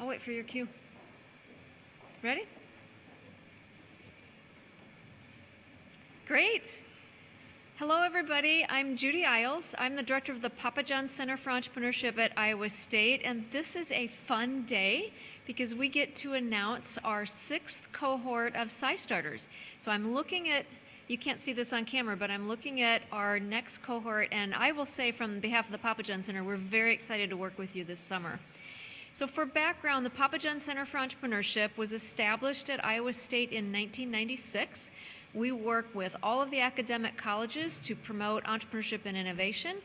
I'll wait for your cue. Ready? Great. Hello, everybody. I'm Judy Isles. I'm the director of the Papa John's Center for Entrepreneurship at Iowa State, and this is a fun day because we get to announce our 6th cohort of CyStarters. So I'm looking at, you can't see this on camera, but I'm looking at our next cohort, and I will say from behalf of the Papa John's Center, we're very excited to work with you this summer. So for background, the Papa John's Center for Entrepreneurship was established at Iowa State in 1996. We work with all of the academic colleges to promote entrepreneurship and innovation.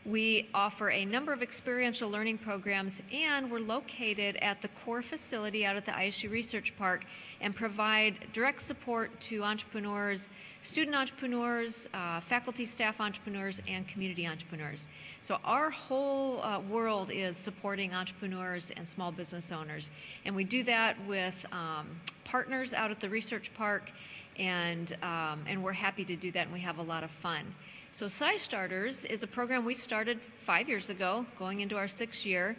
We offer a number of experiential learning programs, and we're located at the core facility out at the ISU Research Park and provide direct support to entrepreneurs, student entrepreneurs, faculty, staff entrepreneurs, and community entrepreneurs. So our whole world is supporting entrepreneurs and small business owners. And we do that with partners out at the Research Park, and we're happy to do that, and we have a lot of fun. So CyStarters is a program we started 5 years ago, going into our 6th year,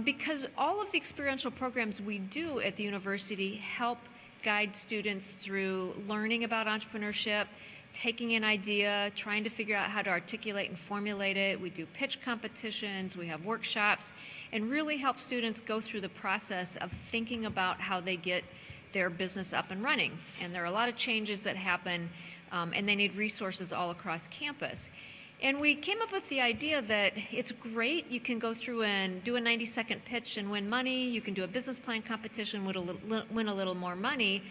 because all of the experiential programs we do at the university help guide students through learning about entrepreneurship, taking an idea, trying to figure out how to articulate and formulate it. We do pitch competitions, we have workshops, and really help students go through the process of thinking about how they get their business up and running. And there are a lot of changes that happen, and they need resources all across campus. And we came up with the idea that it's great, you can go through and do a 90-second pitch and win money, you can do a business plan competition, win a little more money,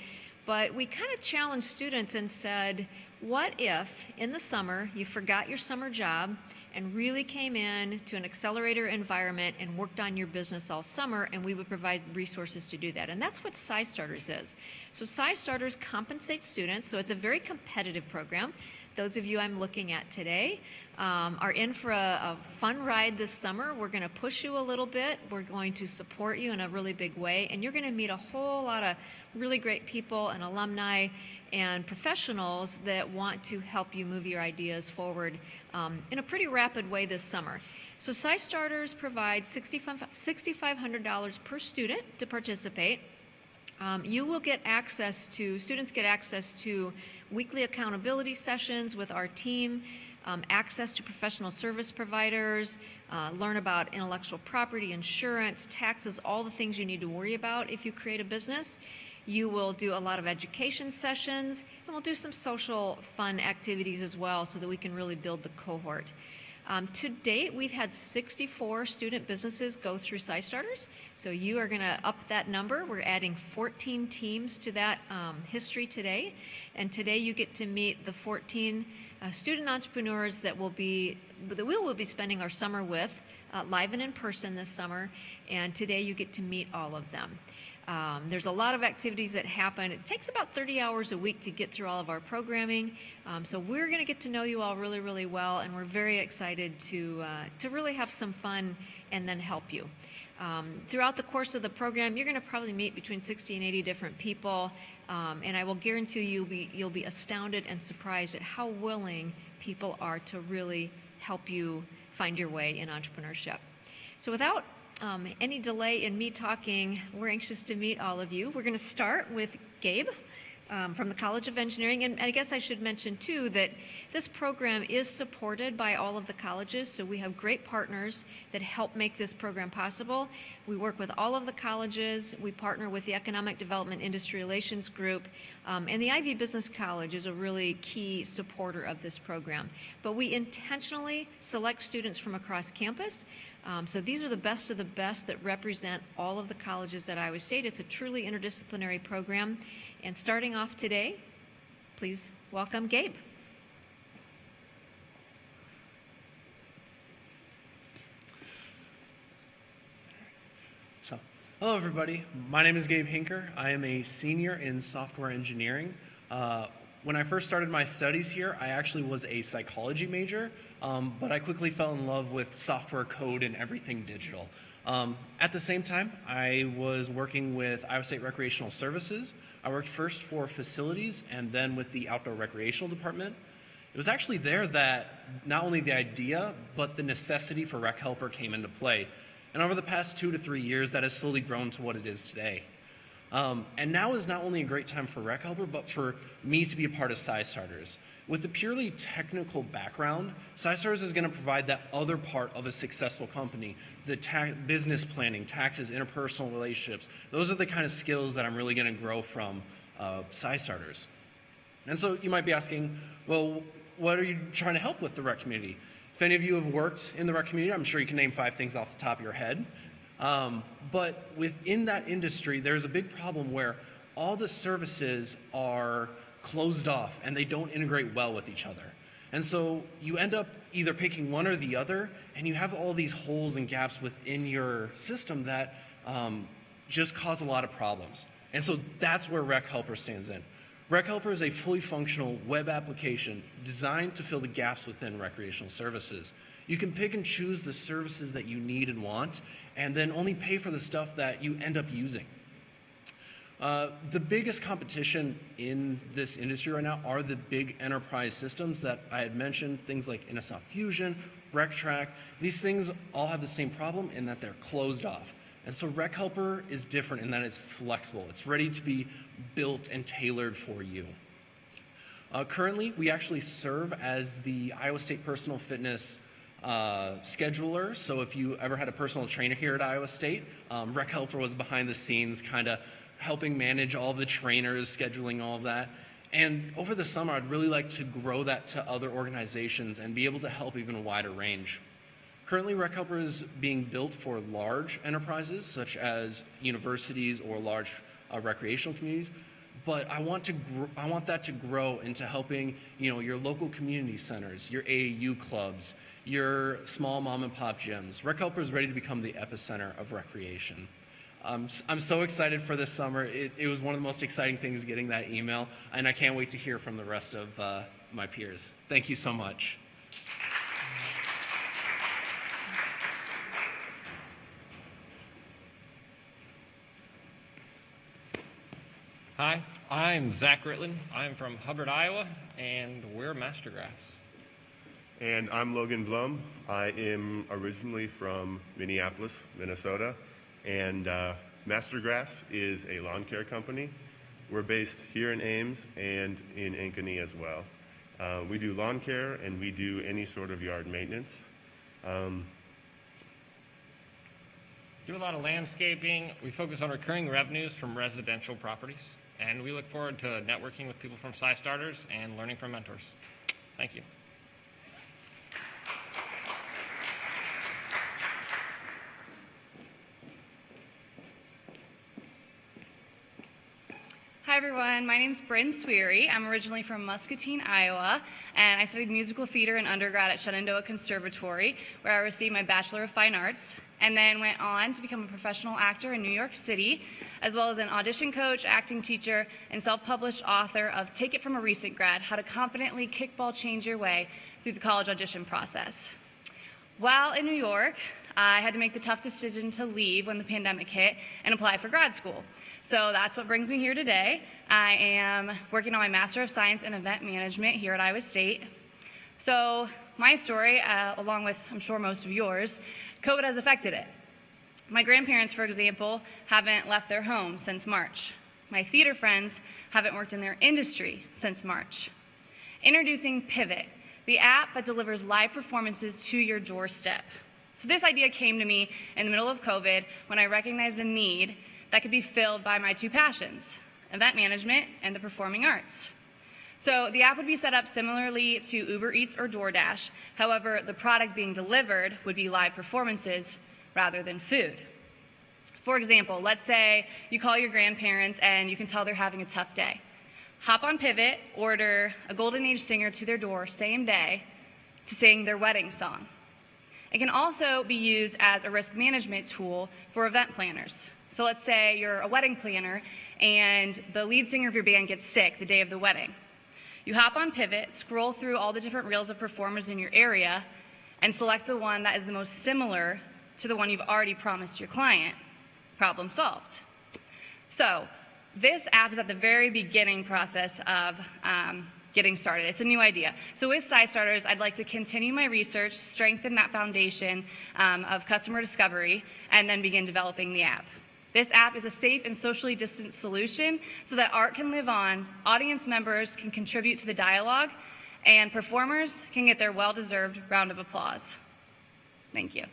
but we kind of challenged students and said, what if in the summer you forgot your summer job and really came in to an accelerator environment and worked on your business all summer, and we would provide resources to do that. And that's what CyStarters is. So CyStarters compensates students, so it's a very competitive program. Those of you I'm looking at today are in for a fun ride this summer. We're going to push you a little bit. We're going to support you in a really big way, and you're going to meet a whole lot of really great people and alumni and professionals that want to help you move your ideas forward in a pretty rapid way this summer. So CyStarters provides $6,500 per student to participate. You will get access to, students get access to weekly accountability sessions with our team, access to professional service providers, learn about intellectual property, insurance, taxes, all the things you need to worry about if you create a business. You will do a lot of education sessions, and we'll do some social fun activities as well so that we can really build the cohort. To date, we've had 64 student businesses go through CyStarters, so you are going to up that number. We're adding 14 teams to that history today, and today you get to meet the 14 student entrepreneurs that we will be spending our summer with, live and in person this summer, and today you get to meet all of them. There's a lot of activities that happen. It takes about 30 hours a week to get through all of our programming. So we're going to get to know you all really, really well, and we're very excited to really have some fun and then help you. Throughout the course of the program, you're going to probably meet between 60 and 80 different people, and I will guarantee you'll be astounded and surprised at how willing people are to really help you find your way in entrepreneurship. So without any delay in me talking, we're anxious to meet all of you. We're going to start with Gabe from the College of Engineering. And I guess I should mention, too, that this program is supported by all of the colleges, so we have great partners that help make this program possible. We work with all of the colleges. We partner with the Economic Development Industry Relations Group, and the Ivy Business College is a really key supporter of this program. But we intentionally select students from across campus. So these are the best of the best that represent all of the colleges at Iowa State. It's a truly interdisciplinary program. And starting off today, please welcome Gabe. So, hello everybody. My name is Gabe Hinker. I am a senior in software engineering. When I first started my studies here, I actually was a psychology major, but I quickly fell in love with software code and everything digital. At the same time, I was working with Iowa State Recreational Services. I worked first for facilities and then with the outdoor recreational department. It was actually there that not only the idea, but the necessity for Rec Helper came into play. And over the past 2 to 3 years, that has slowly grown to what it is today. And now is not only a great time for Rec Helper, but for me to be a part of CyStarters. With a purely technical background, CyStarters is going to provide that other part of a successful company, the business planning, taxes, interpersonal relationships. Those are the kind of skills that I'm really going to grow from CyStarters. And so you might be asking, well, what are you trying to help with the rec community? If any of you have worked in the rec community, I'm sure you can name 5 things off the top of your head. But within that industry, there's a big problem where all the services are closed off and they don't integrate well with each other. And so you end up either picking one or the other, and you have all these holes and gaps within your system that just cause a lot of problems. And so that's where Rec Helper stands in. Rec Helper is a fully functional web application designed to fill the gaps within recreational services. You can pick and choose the services that you need and want, and then only pay for the stuff that you end up using. The biggest competition in this industry right now are the big enterprise systems that I had mentioned, things like NSF Fusion, RecTrack. These things all have the same problem in that they're closed off. And so Rec Helper is different in that it's flexible. It's ready to be built and tailored for you. Currently, we actually serve as the Iowa State Personal Fitness scheduler. So if you ever had a personal trainer here at Iowa State, Rec Helper was behind the scenes kind of helping manage all the trainers, scheduling all of that. And over the summer, I'd really like to grow that to other organizations and be able to help even a wider range. Currently, Rec Helper is being built for large enterprises, such as universities or large recreational communities. But I want that to grow into helping, your local community centers, your AAU clubs, your small mom and pop gyms. Rec Helper is ready to become the epicenter of recreation. I'm so excited for this summer. It was one of the most exciting things getting that email, and I can't wait to hear from the rest of my peers. Thank you so much. Hi, I'm Zach Ritland. I'm from Hubbard, Iowa, and we're Mastergrass. And I'm Logan Blum. I am originally from Minneapolis, Minnesota, and Mastergrass is a lawn care company. We're based here in Ames and in Ankeny as well. We do lawn care and we do any sort of yard maintenance. Do a lot of landscaping. We focus on recurring revenues from residential properties, and we look forward to networking with people from CyStarters and learning from mentors. Thank you. Hi everyone, my name is Bryn Skeary. I'm originally from Muscatine, Iowa, and I studied musical theater in undergrad at Shenandoah Conservatory, where I received my Bachelor of Fine Arts, and then went on to become a professional actor in New York City, as well as an audition coach, acting teacher, and self-published author of Take It From a Recent Grad, How to Confidently Kickball Change Your Way Through the College Audition Process. While in New York, I had to make the tough decision to leave when the pandemic hit and apply for grad school. So that's what brings me here today. I am working on my Master of Science in Event Management here at Iowa State. So my story, along with, I'm sure, most of yours, COVID has affected it. My grandparents, for example, haven't left their home since March. My theater friends haven't worked in their industry since March. Introducing Pivot, the app that delivers live performances to your doorstep. So this idea came to me in the middle of COVID when I recognized a need that could be filled by my two passions, event management and the performing arts. So the app would be set up similarly to Uber Eats or DoorDash. However, the product being delivered would be live performances rather than food. For example, let's say you call your grandparents and you can tell they're having a tough day. Hop on Pivot, order a Golden Age singer to their door same day to sing their wedding song. It can also be used as a risk management tool for event planners. So let's say you're a wedding planner and the lead singer of your band gets sick the day of the wedding. You hop on Pivot, scroll through all the different reels of performers in your area, and select the one that is the most similar to the one you've already promised your client. Problem solved. So this app is at the very beginning process of getting started. It's a new idea. So with CyStarters, I'd like to continue my research, strengthen that foundation of customer discovery, and then begin developing the app. This app is a safe and socially distanced solution so that art can live on, audience members can contribute to the dialogue, and performers can get their well-deserved round of applause. Thank you.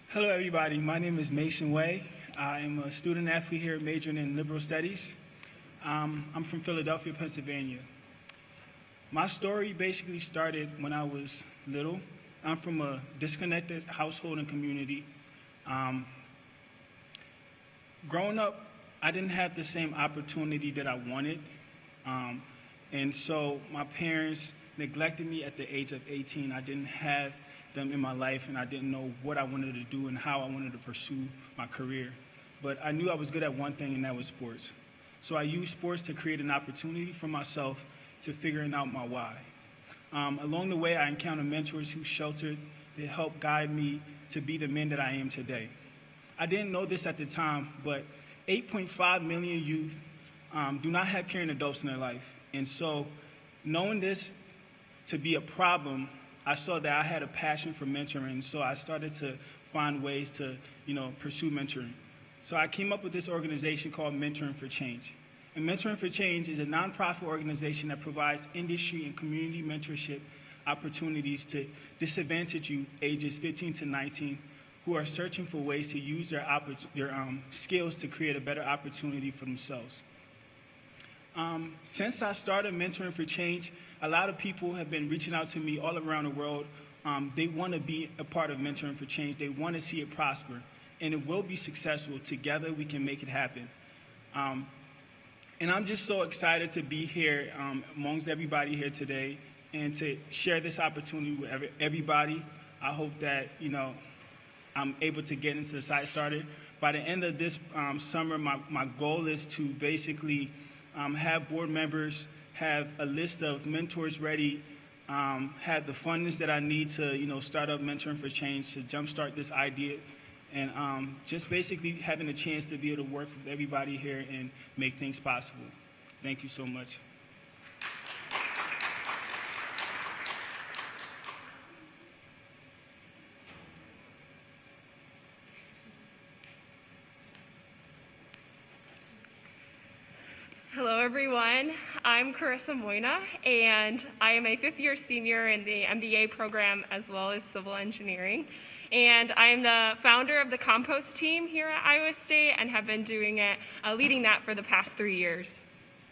Hello, everybody. My name is Mason Way. I am a student athlete here majoring in liberal studies. I'm from Philadelphia, Pennsylvania. My story basically started when I was little. I'm from a disconnected household and community. Growing up, I didn't have the same opportunity that I wanted. And so my parents neglected me at the age of 18. I didn't have them in my life, and I didn't know what I wanted to do and how I wanted to pursue my career. But I knew I was good at one thing, and that was sports. So I used sports to create an opportunity for myself to figuring out my why. Along the way, I encountered mentors who sheltered, they helped guide me to be the man that I am today. I didn't know this at the time, but 8.5 million youth do not have caring adults in their life. And so knowing this to be a problem, I saw that I had a passion for mentoring, so I started to find ways to, pursue mentoring. So I came up with this organization called Mentoring for Change. And Mentoring for Change is a nonprofit organization that provides industry and community mentorship opportunities to disadvantaged youth ages 15 to 19 who are searching for ways to use their skills to create a better opportunity for themselves. Since I started Mentoring for Change, a lot of people have been reaching out to me all around the world. They want to be a part of Mentoring for Change. They want to see it prosper, and it will be successful. Together, we can make it happen. And I'm just so excited to be here amongst everybody here today and to share this opportunity with everybody. I hope that, I'm able to get into the CyStarter. By the end of this summer, my goal is to basically have board members, have a list of mentors ready, have the fundings that I need to, start up Mentoring for Change, to jumpstart this idea, and just basically having a chance to be able to work with everybody here and make things possible. Thank you so much. Hello, everyone. I'm Carissa Moyna, and I am a fifth-year senior in the MBA program as well as civil engineering. And I'm the founder of the Compost Team here at Iowa State and have been doing it, leading that for the past 3 years.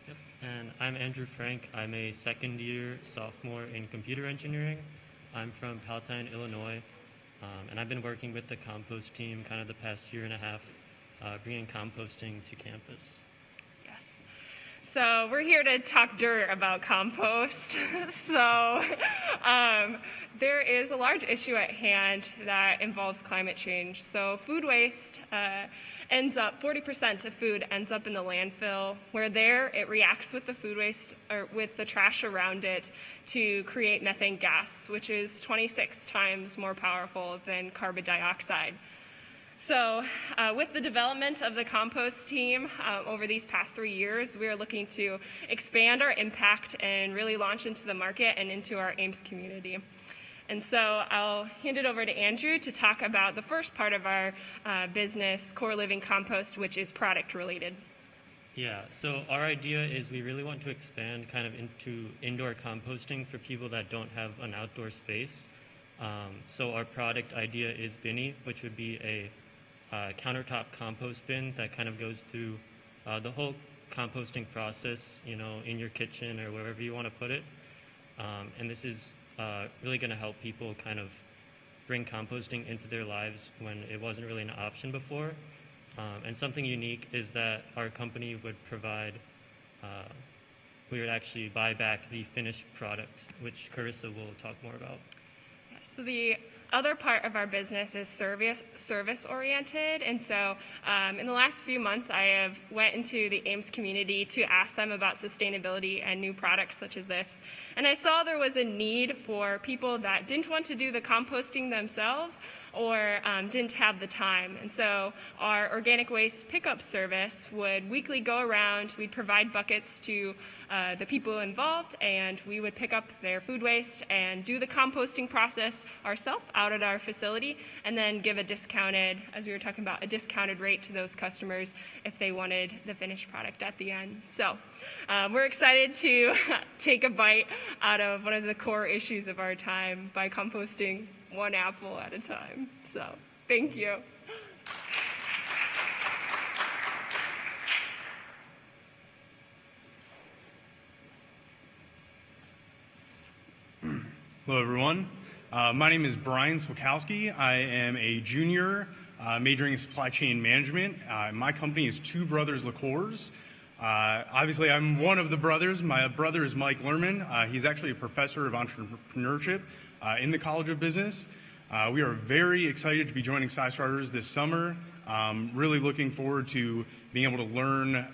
Yep. And I'm Andrew Frank. I'm a second-year sophomore in computer engineering. I'm from Palatine, Illinois, and I've been working with the Compost Team kind of the past year and a half, bringing composting to campus. So we're here to talk dirt about compost. So there is a large issue at hand that involves climate change. So food waste ends up, 40% of food ends up in the landfill, where there it reacts with the food waste or with the trash around it to create methane gas, which is 26 times more powerful than carbon dioxide. So with the development of the Compost Team over these past 3 years, we are looking to expand our impact and really launch into the market and into our Ames community. And so I'll hand it over to Andrew to talk about the first part of our business, Core Living Compost, which is product related. Yeah, so our idea is we really want to expand kind of into indoor composting for people that don't have an outdoor space. So our product idea is Binny, which would be a countertop compost bin that kind of goes through the whole composting process, in your kitchen or wherever you want to put it. And this is really going to help people kind of bring composting into their lives when it wasn't really an option before. And something unique is that our company would provide, we would actually buy back the finished product, which Carissa will talk more about. So the other part of our business is service oriented. And so in the last few months, I have went into the Ames community to ask them about sustainability and new products such as this. And I saw there was a need for people that didn't want to do the composting themselves or didn't have the time. And so our organic waste pickup service would weekly go around. We'd provide buckets to the people involved, and we would pick up their food waste and do the composting process ourselves out at our facility, and then give a discounted, as we were talking about, a discounted rate to those customers if they wanted the finished product at the end. So we're excited to take a bite out of one of the core issues of our time by composting one apple at a time. So thank you. Hello, everyone. My name is Bryn Skeary. I am a junior majoring in supply chain management. My company is Brothers Liqueur. Obviously, I'm one of the brothers. My brother is Mike Lerman. He's actually a professor of entrepreneurship in the College of Business. We are very excited to be joining CyStarters this summer. Really looking forward to being able to learn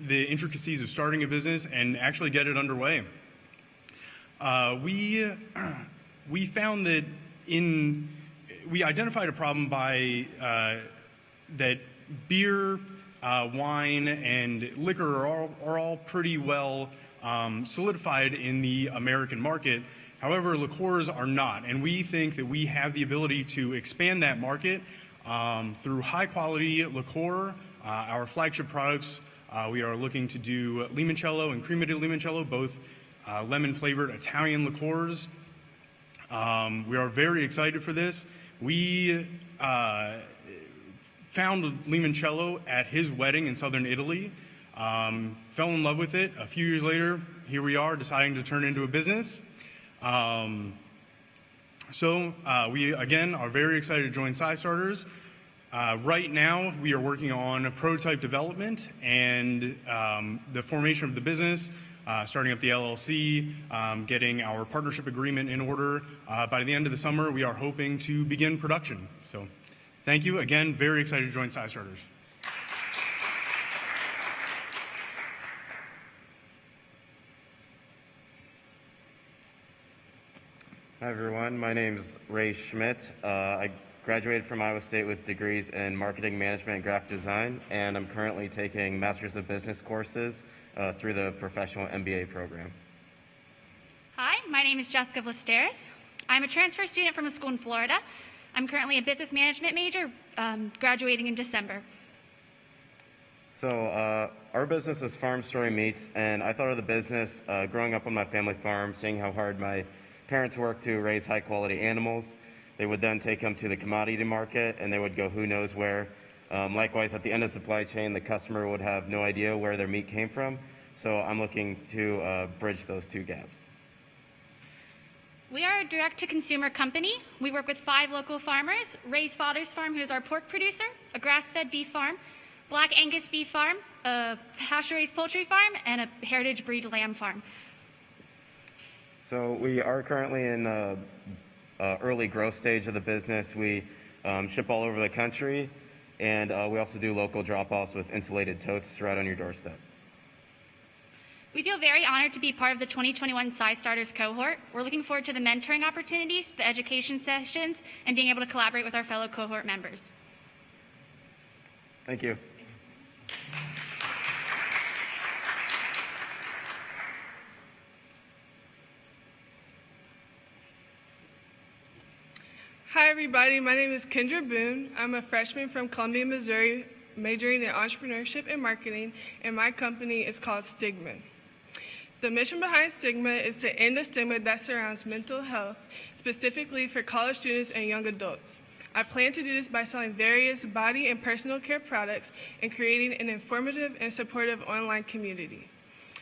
the intricacies of starting a business and actually get it underway. We found that we identified a problem by that beer, wine, and liquor are all pretty well solidified in the American market. However, liqueurs are not, and we think that we have the ability to expand that market through high-quality liqueur. Our flagship products, we are looking to do limoncello and crema di limoncello, both lemon-flavored Italian liqueurs. We are very excited for this. We found limoncello at his wedding in southern Italy, fell in love with it. A few years later, here we are deciding to turn it into a business. We, again, are very excited to join CyStarters. Right now, we are working on prototype development and the formation of the business, starting up the LLC, getting our partnership agreement in order. By the end of the summer, we are hoping to begin production. So thank you. Again, very excited to join CyStarters. Hi, everyone. My name is Ray Schmidt. I graduated from Iowa State with degrees in marketing management and graphic design, and I'm currently taking Masters of Business courses through the professional MBA program. Hi, my name is Jessica Vlasteris. I'm a transfer student from a school in Florida. I'm currently a business management major, graduating in December. So our business is Farm Story Meats, and I thought of the business growing up on my family farm, seeing how hard my parents worked to raise high-quality animals. They would then take them to the commodity market, and they would go who knows where. Likewise, at the end of the supply chain, the customer would have no idea where their meat came from. So I'm looking to bridge those two gaps. We are a direct-to-consumer company. We work with 5 local farmers: Ray's Father's Farm, who is our pork producer, a grass-fed beef farm, Black Angus beef farm, a pasture-raised poultry farm, and a heritage breed lamb farm. So we are currently in the early growth stage of the business. We ship all over the country, and we also do local drop-offs with insulated totes right on your doorstep. We feel very honored to be part of the 2021 CyStarters cohort. We're looking forward to the mentoring opportunities, the education sessions, and being able to collaborate with our fellow cohort members. Thank you. Hi, everybody. My name is Kendra Boone. I'm a freshman from Columbia, Missouri, majoring in entrepreneurship and marketing, and my company is called Stigma. The mission behind Stigma is to end the stigma that surrounds mental health, specifically for college students and young adults. I plan to do this by selling various body and personal care products and creating an informative and supportive online community.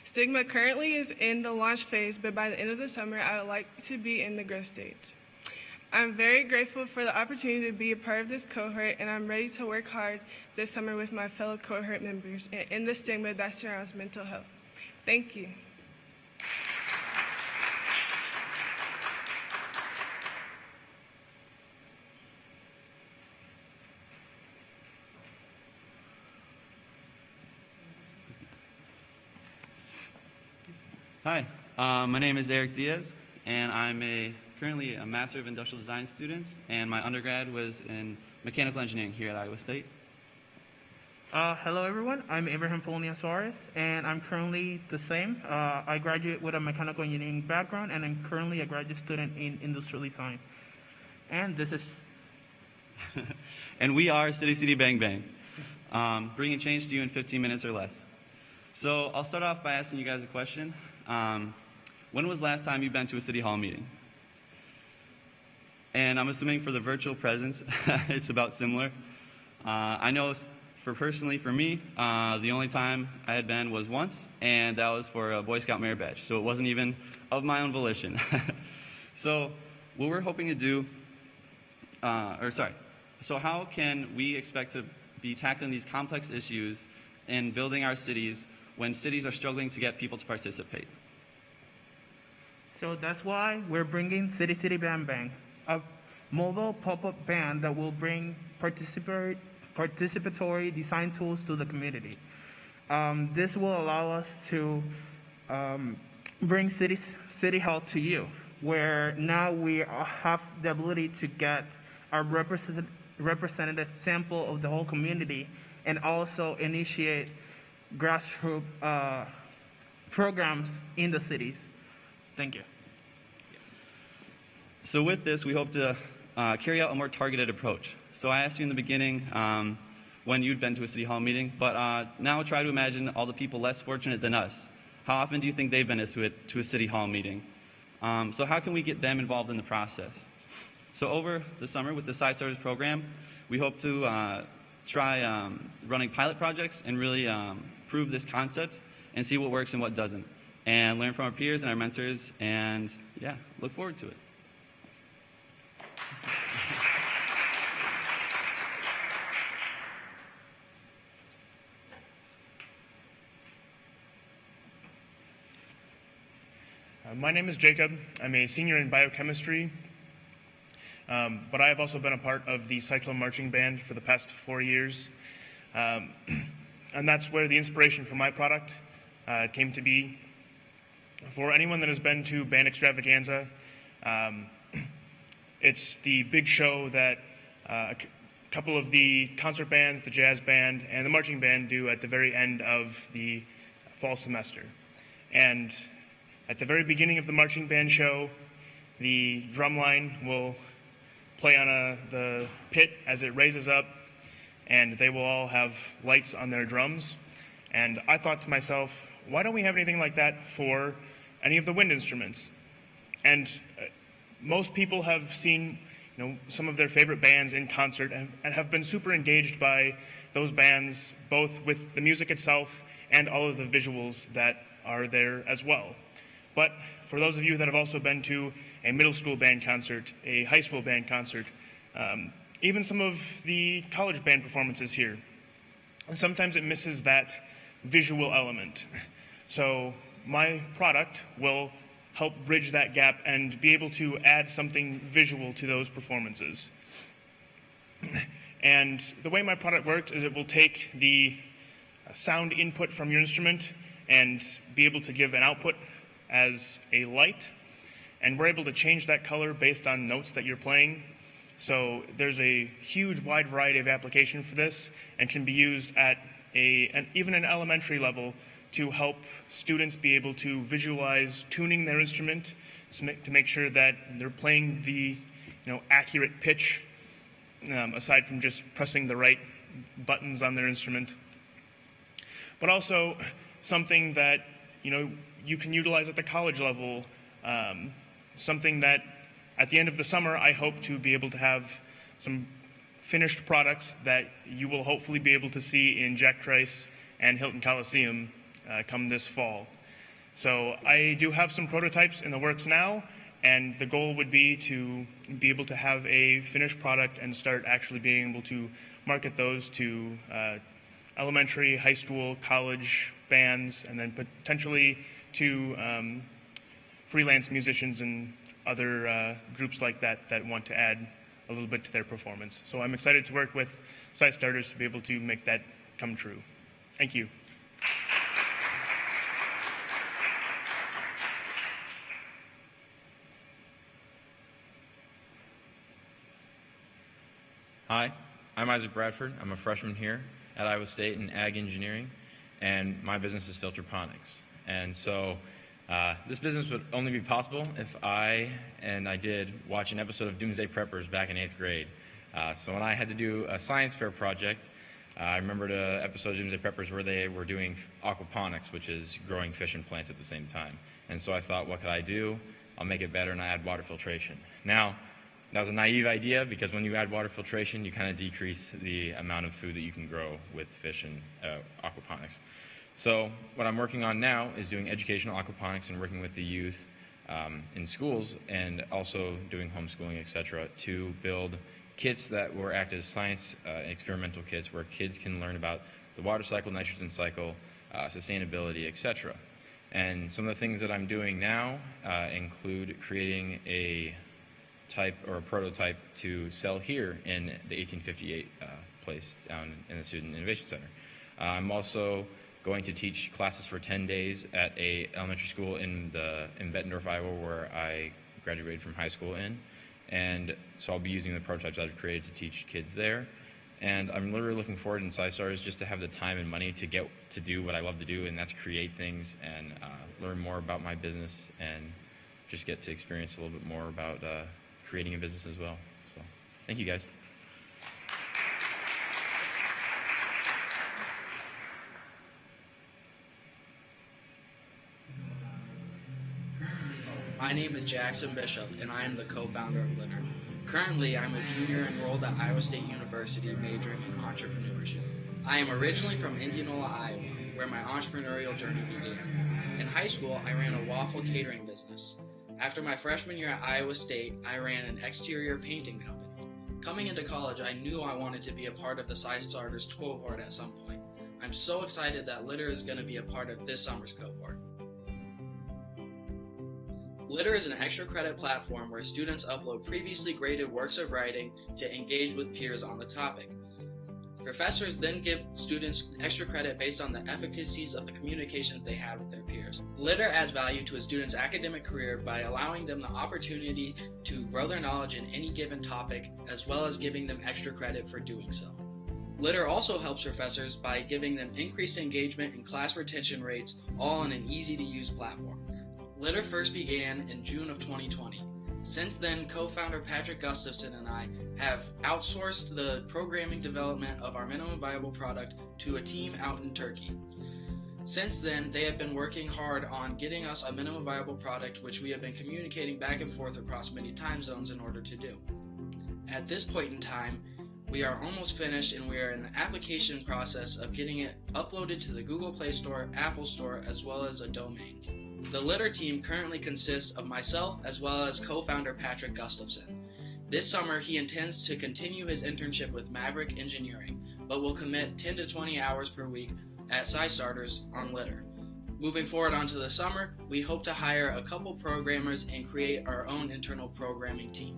Stigma currently is in the launch phase, but by the end of the summer, I would like to be in the growth stage. I'm very grateful for the opportunity to be a part of this cohort, and I'm ready to work hard this summer with my fellow cohort members and end the stigma that surrounds mental health. Thank you. Hi, my name is Eric Diaz, and I'm currently a Master of Industrial Design student, and my undergrad was in mechanical engineering here at Iowa State. Hello everyone, I'm Abraham Polnia Suarez, and I'm currently the same. I graduate with a mechanical engineering background, and I'm currently a graduate student in industrial design. And this is... And we are City City Bang Bang, bringing change to you in 15 minutes or less. So I'll start off by asking you guys a question. When was the last time you've been to a City Hall meeting? And I'm assuming for the virtual presence, it's about similar. I know personally for me, the only time I had been was once, and that was for a Boy Scout merit badge. So it wasn't even of my own volition. So what we're hoping to do, so how can we expect to be tackling these complex issues in building our cities when cities are struggling to get people to participate? So that's why we're bringing City City Bang Bang, a mobile pop-up band that will bring participatory design tools to the community. This will allow us to bring City Hall to you, where now we have the ability to get a representative sample of the whole community and also initiate grassroots programs in the cities. Thank you. So with this, we hope to carry out a more targeted approach. So I asked you in the beginning when you'd been to a City Hall meeting, but now try to imagine all the people less fortunate than us. How often do you think they've been to a City Hall meeting? So how can we get them involved in the process? So over the summer with the CyStarters program, we hope to try running pilot projects and really prove this concept and see what works and what doesn't, and learn from our peers and our mentors, and yeah, look forward to it. My name is Jacob. I'm a senior in biochemistry, but I have also been a part of the Cyclone Marching Band for the past 4 years. And that's where the inspiration for my product came to be. For anyone that has been to Band Extravaganza, it's the big show that a couple of the concert bands, the jazz band, and the marching band do at the very end of the fall semester. And at the very beginning of the marching band show, the drum line will play on the pit as it raises up, and they will all have lights on their drums. And I thought to myself, why don't we have anything like that for any of the wind instruments? And most people have seen some of their favorite bands in concert and have been super engaged by those bands, both with the music itself and all of the visuals that are there as well. But for those of you that have also been to a middle school band concert, a high school band concert, even some of the college band performances here, sometimes it misses that visual element. So my product will help bridge that gap and be able to add something visual to those performances. And the way my product works is it will take the sound input from your instrument and be able to give an output as a light, and we're able to change that color based on notes that you're playing. So there's a huge wide variety of application for this, and can be used at even an elementary level to help students be able to visualize tuning their instrument to make sure that they're playing the accurate pitch, aside from just pressing the right buttons on their instrument. But also something that you can utilize at the college level, something that at the end of the summer I hope to be able to have some finished products that you will hopefully be able to see in Jack Trice and Hilton Coliseum come this fall. So I do have some prototypes in the works now, and the goal would be to be able to have a finished product and start actually being able to market those to elementary, high school, college bands, and then potentially to freelance musicians and other groups like that that want to add a little bit to their performance. So I'm excited to work with CyStarters to be able to make that come true. Thank you. Hi, I'm Isaac Bradford. I'm a freshman here at Iowa State in Ag Engineering, and my business is filterponics. And so this business would only be possible if I did watch an episode of Doomsday Preppers back in 8th grade. So when I had to do a science fair project, I remembered an episode of Doomsday Preppers where they were doing aquaponics, which is growing fish and plants at the same time. And so I thought, what could I do? I'll make it better, and I add water filtration. Now, that was a naive idea because when you add water filtration, you kind of decrease the amount of food that you can grow with fish and aquaponics. So what I'm working on now is doing educational aquaponics and working with the youth in schools and also doing homeschooling, etc., to build kits that will act as science experimental kits where kids can learn about the water cycle, nitrogen cycle, sustainability, etc. And some of the things that I'm doing now include creating a type or a prototype to sell here in the 1858 place down in the Student Innovation Center. I'm also going to teach classes for 10 days at a elementary school in Bettendorf, Iowa, where I graduated from high school in. And so I'll be using the prototypes I've created to teach kids there. And I'm literally looking forward in CyStarters just to have the time and money to get to do what I love to do, and that's create things and learn more about my business and just get to experience a little bit more about creating a business as well. So thank you, guys. My name is Jackson Bishop, and I am the co-founder of Litter. Currently, I'm a junior enrolled at Iowa State University majoring in entrepreneurship. I am originally from Indianola, Iowa, where my entrepreneurial journey began. In high school, I ran a waffle catering business. After my freshman year at Iowa State, I ran an exterior painting company. Coming into college, I knew I wanted to be a part of the CyStarters cohort at some point. I'm so excited that Litter is going to be a part of this summer's cohort. Litter is an extra credit platform where students upload previously graded works of writing to engage with peers on the topic. Professors then give students extra credit based on the efficacies of the communications they had with their peers. Litter adds value to a student's academic career by allowing them the opportunity to grow their knowledge in any given topic, as well as giving them extra credit for doing so. Litter also helps professors by giving them increased engagement and class retention rates, all on an easy-to-use platform. Litter first began in June of 2020. Since then, co-founder Patrick Gustafson and I have outsourced the programming development of our minimum viable product to a team out in Turkey. Since then, they have been working hard on getting us a minimum viable product, which we have been communicating back and forth across many time zones in order to do. At this point in time, we are almost finished and we are in the application process of getting it uploaded to the Google Play Store, Apple Store, as well as a domain. The Litter team currently consists of myself as well as co-founder Patrick Gustafson. This summer, he intends to continue his internship with Maverick Engineering, but will commit 10 to 20 hours per week at CyStarters on Litter. Moving forward onto the summer, we hope to hire a couple programmers and create our own internal programming team.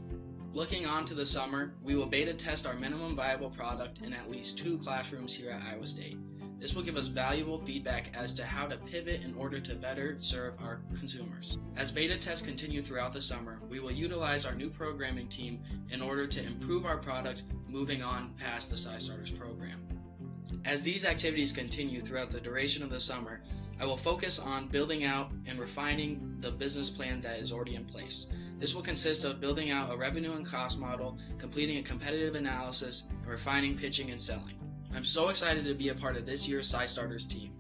Looking on to the summer, we will beta test our minimum viable product in at least 2 classrooms here at Iowa State. This will give us valuable feedback as to how to pivot in order to better serve our consumers. As beta tests continue throughout the summer, we will utilize our new programming team in order to improve our product moving on past the CyStarters program. As these activities continue throughout the duration of the summer, I will focus on building out and refining the business plan that is already in place. This will consist of building out a revenue and cost model, completing a competitive analysis, and refining pitching and selling. I'm so excited to be a part of this year's CyStarters team.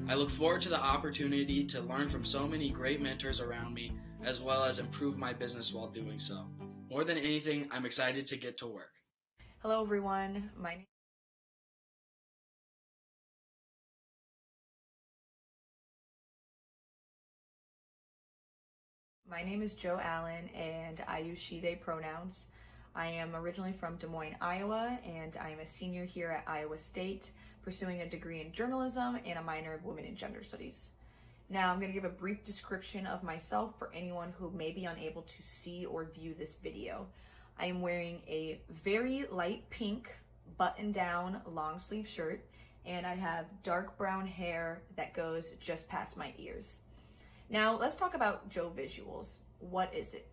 I look forward to the opportunity to learn from so many great mentors around me, as well as improve my business while doing so. More than anything, I'm excited to get to work. Hello everyone, my name is Joe Allen and I use she/they pronouns. I am originally from Des Moines, Iowa, and I am a senior here at Iowa State, pursuing a degree in journalism and a minor in women and gender studies. Now I'm going to give a brief description of myself for anyone who may be unable to see or view this video. I am wearing a very light pink button-down long sleeve shirt, and I have dark brown hair that goes just past my ears. Now let's talk about Joe visuals. What is it?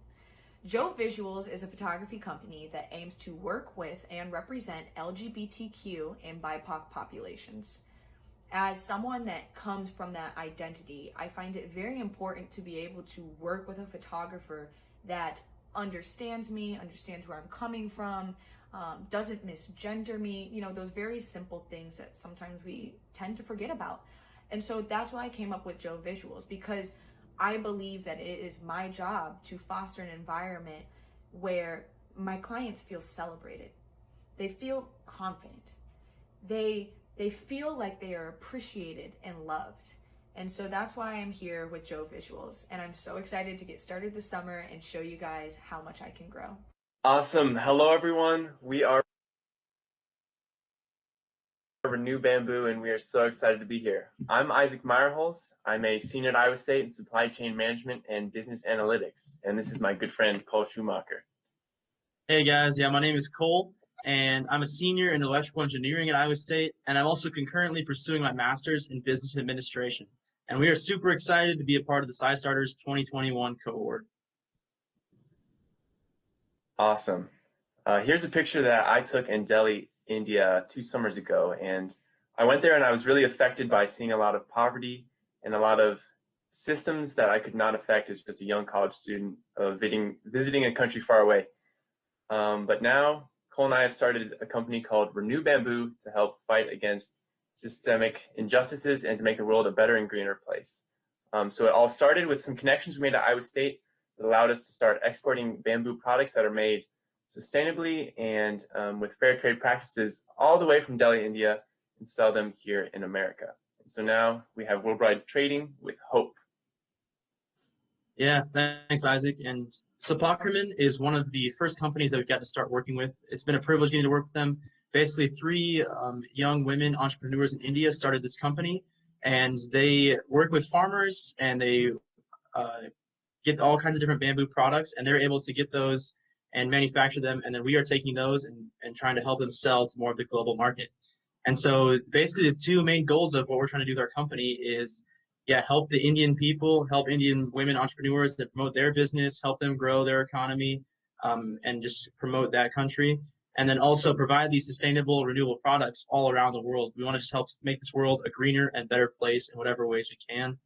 Joe Visuals is a photography company that aims to work with and represent LGBTQ and BIPOC populations. As someone that comes from that identity, I find it very important to be able to work with a photographer that understands me, understands where I'm coming from, doesn't misgender me, those very simple things that sometimes we tend to forget about. And so that's why I came up with Joe Visuals, because I believe that it is my job to foster an environment where my clients feel celebrated. They feel confident. They feel like they are appreciated and loved. And so that's why I'm here with Joe Visuals. And I'm so excited to get started this summer and show you guys how much I can grow. Awesome. Hello, everyone. We are Renew Bamboo, and we are so excited to be here. I'm Isaac Meyerholz. I'm a senior at Iowa State in supply chain management and business analytics. And this is my good friend, Cole Schumacher. Hey guys, my name is Cole, and I'm a senior in electrical engineering at Iowa State, and I'm also concurrently pursuing my master's in business administration. And we are super excited to be a part of the CyStarters 2021 cohort. Awesome. Here's a picture that I took in Delhi, India 2 summers ago, and I went there and I was really affected by seeing a lot of poverty and a lot of systems that I could not affect as just a young college student visiting a country far away. But now Cole and I have started a company called Renew Bamboo to help fight against systemic injustices and to make the world a better and greener place. So it all started with some connections we made at Iowa State that allowed us to start exporting bamboo products that are made sustainably and with fair trade practices all the way from Delhi, India, and sell them here in America. And so now we have worldwide trading with hope. Yeah, thanks, Isaac. And Sapackerman is one of the first companies that we've got to start working with. It's been a privilege getting to work with them. Basically, 3 young women entrepreneurs in India started this company, and they work with farmers, and they get all kinds of different bamboo products, and they're able to get those and manufacture them, and then we are taking those and trying to help them sell to more of the global market. And so basically the 2 main goals of what we're trying to do with our company is help the Indian people, help Indian women entrepreneurs that promote their business, help them grow their economy, and just promote that country. And then also provide these sustainable, renewable products all around the world. We want to just help make this world a greener and better place in whatever ways we can.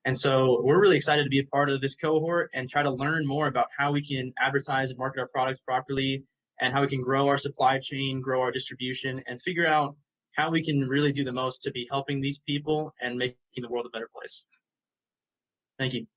And so we're really excited to be a part of this cohort and try to learn more about how we can advertise and market our products properly, and how we can grow our supply chain, grow our distribution, and figure out how we can really do the most to be helping these people and making the world a better place. Thank you.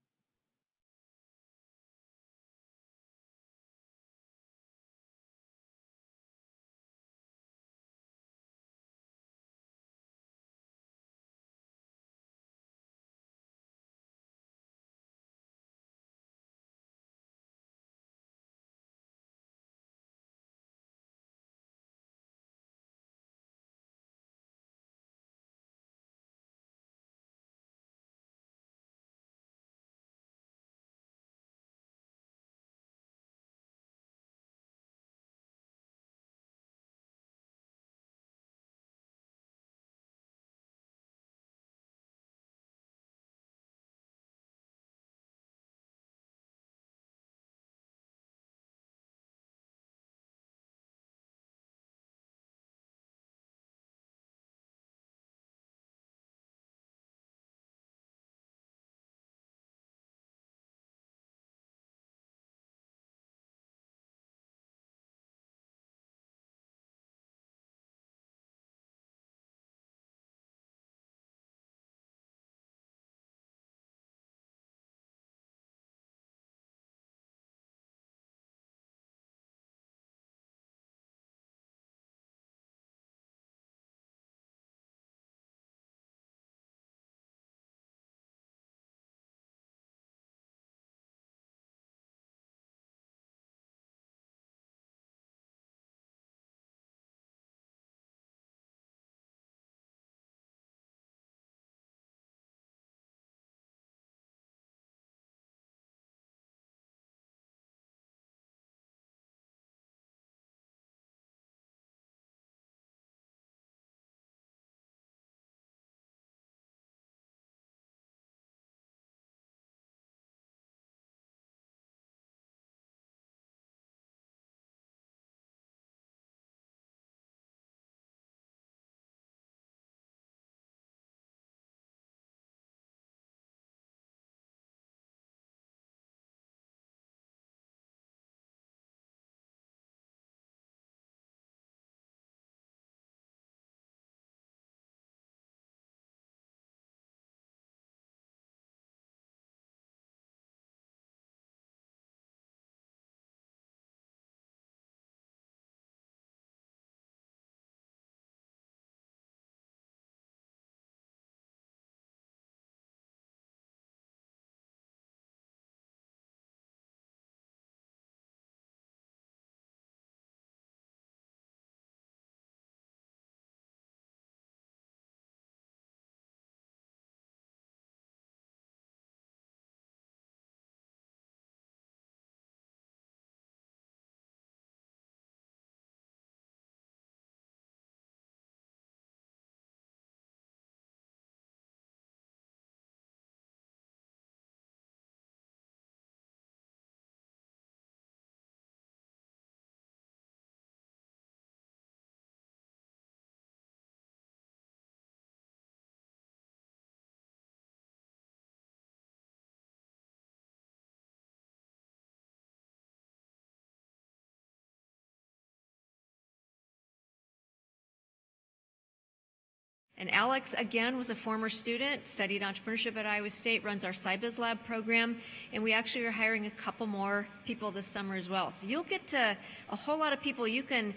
And Alex, again, was a former student, studied entrepreneurship at Iowa State, runs our CyBiz Lab program, and we actually are hiring a couple more people this summer as well. So you'll get to a whole lot of people. You can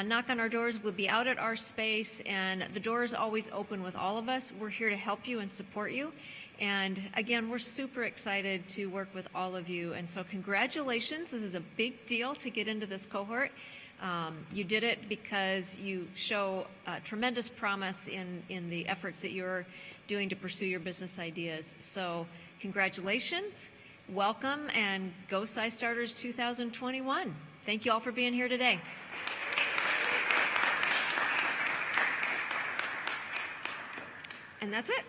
knock on our doors. We'll be out at our space, and the door is always open with all of us. We're here to help you and support you. And again, we're super excited to work with all of you. And so congratulations. This is a big deal to get into this cohort. You did it because you show tremendous promise in the efforts that you're doing to pursue your business ideas. So congratulations, welcome, and go CyStarters 2021. Thank you all for being here today. And that's it.